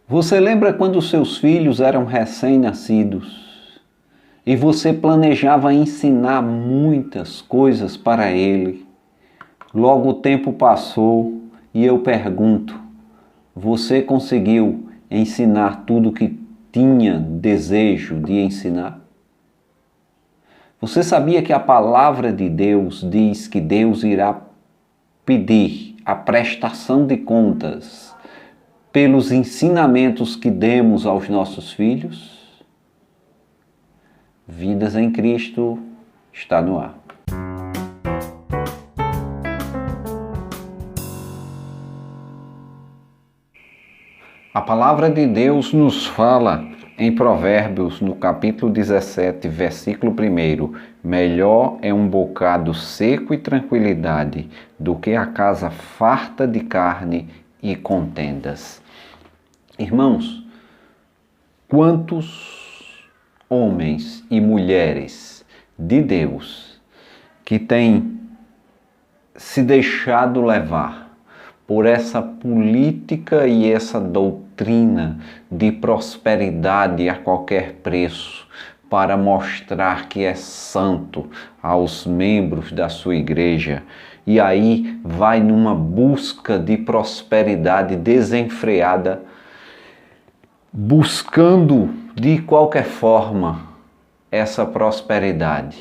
Você lembra quando seus filhos eram recém-nascidos e você planejava ensinar muitas coisas para ele? Logo o tempo passou e eu pergunto: você conseguiu ensinar tudo que tinha desejo de ensinar? Você sabia que a palavra de Deus diz que Deus irá pedir a prestação de contas pelos ensinamentos que demos aos nossos filhos? Vidas em Cristo está no ar. A palavra de Deus nos fala em Provérbios, no capítulo 17, versículo 1: melhor é um bocado seco e tranquilidade do que a casa farta de carne e contendas. Irmãos, quantos homens e mulheres de Deus que têm se deixado levar por essa política e essa doutrina de prosperidade a qualquer preço para mostrar que é santo aos membros da sua igreja, e aí vai numa busca de prosperidade desenfreada, buscando de qualquer forma essa prosperidade.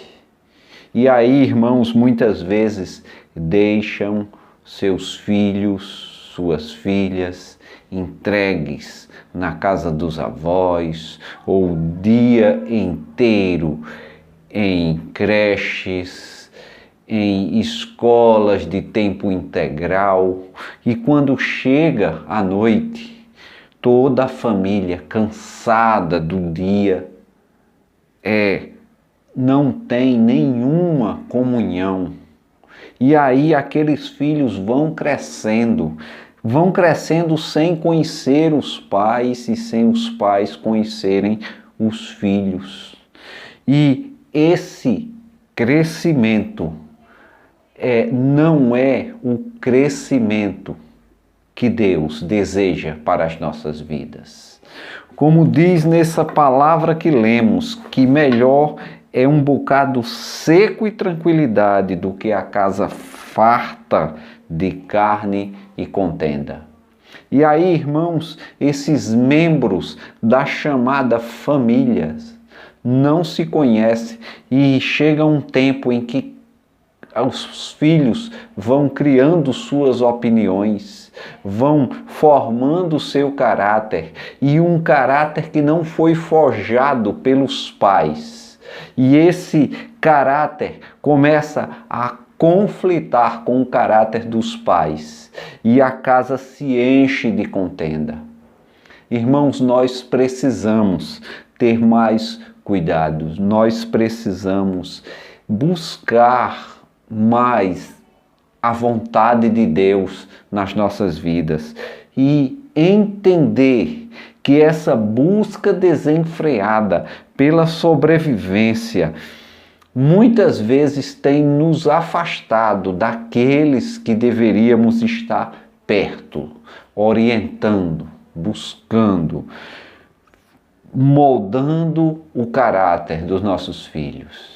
E aí, irmãos, muitas vezes deixam seus filhos, suas filhas entregues na casa dos avós, ou o dia inteiro em creches, em escolas de tempo integral, e quando chega à noite, toda a família cansada do dia, não tem nenhuma comunhão. E aí aqueles filhos vão crescendo sem conhecer os pais e sem os pais conhecerem os filhos. E esse crescimento não é o crescimento que Deus deseja para as nossas vidas. Como diz nessa palavra que lemos, que melhor é um bocado seco e tranquilidade do que a casa farta de carne e contenda. E aí, irmãos, esses membros da chamada família não se conhecem, e chega um tempo em que os filhos vão criando suas opiniões, vão formando seu caráter, e um caráter que não foi forjado pelos pais. E esse caráter começa a conflitar com o caráter dos pais, e a casa se enche de contenda. Irmãos, nós precisamos ter mais cuidados, nós precisamos buscar mais a vontade de Deus nas nossas vidas e entender que essa busca desenfreada pela sobrevivência muitas vezes tem nos afastado daqueles que deveríamos estar perto, orientando, buscando, moldando o caráter dos nossos filhos.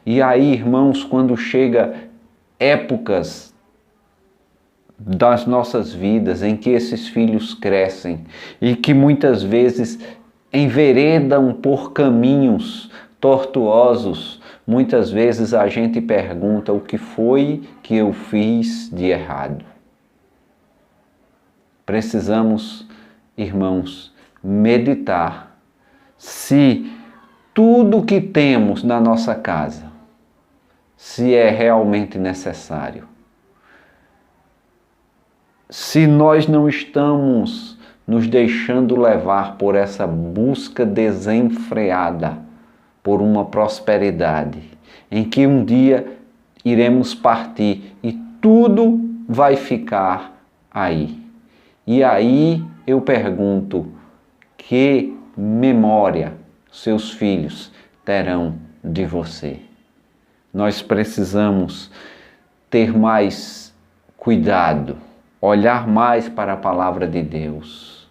E aí, irmãos, quando chega épocas das nossas vidas em que esses filhos crescem e que muitas vezes enveredam por caminhos tortuosos, muitas vezes a gente pergunta: o que foi que eu fiz de errado? Precisamos, irmãos, meditar se tudo que temos na nossa casa, se é realmente necessário. Se nós não estamos nos deixando levar por essa busca desenfreada por uma prosperidade, em que um dia iremos partir e tudo vai ficar aí. E aí eu pergunto: que memória seus filhos terão de você? Nós precisamos ter mais cuidado, olhar mais para a palavra de Deus.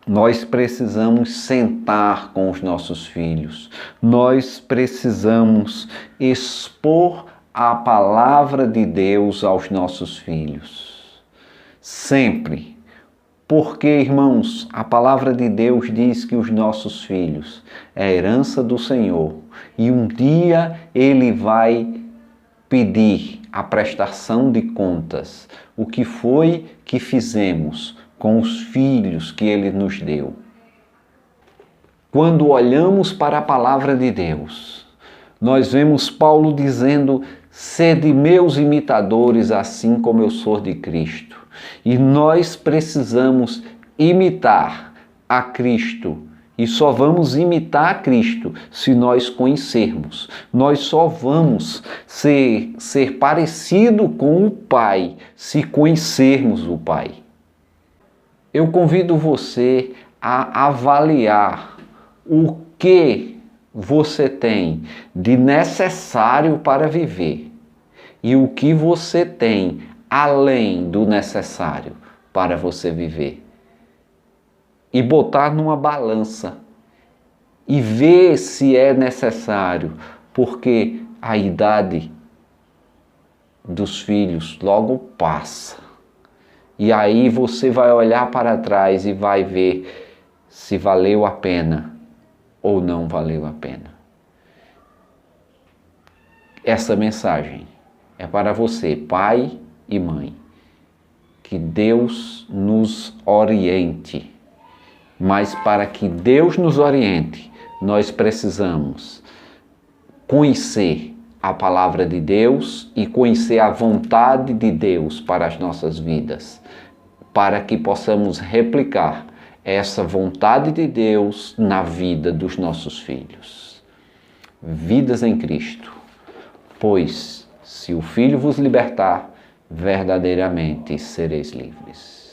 Nós precisamos sentar com os nossos filhos. Nós precisamos expor a palavra de Deus aos nossos filhos. Sempre. Porque, irmãos, a palavra de Deus diz que os nossos filhos é a herança do Senhor. E um dia Ele vai pedir a prestação de contas. O que foi que fizemos com os filhos que Ele nos deu? Quando olhamos para a palavra de Deus, nós vemos Paulo dizendo: sede meus imitadores, assim como eu sou de Cristo. E nós precisamos imitar a Cristo. E só vamos imitar a Cristo se nós conhecermos. Nós só vamos ser parecido com o Pai se conhecermos o Pai. Eu convido você a avaliar o que você tem de necessário para viver e o que você tem além do necessário para você viver. E botar numa balança e ver se é necessário, porque a idade dos filhos logo passa. E aí você vai olhar para trás e vai ver se valeu a pena ou não valeu a pena. Essa mensagem é para você, pai e mãe. Que Deus nos oriente. Mas para que Deus nos oriente, nós precisamos conhecer a palavra de Deus e conhecer a vontade de Deus para as nossas vidas, para que possamos replicar essa vontade de Deus na vida dos nossos filhos. Vidas em Cristo. Pois, se o Filho vos libertar, verdadeiramente sereis livres.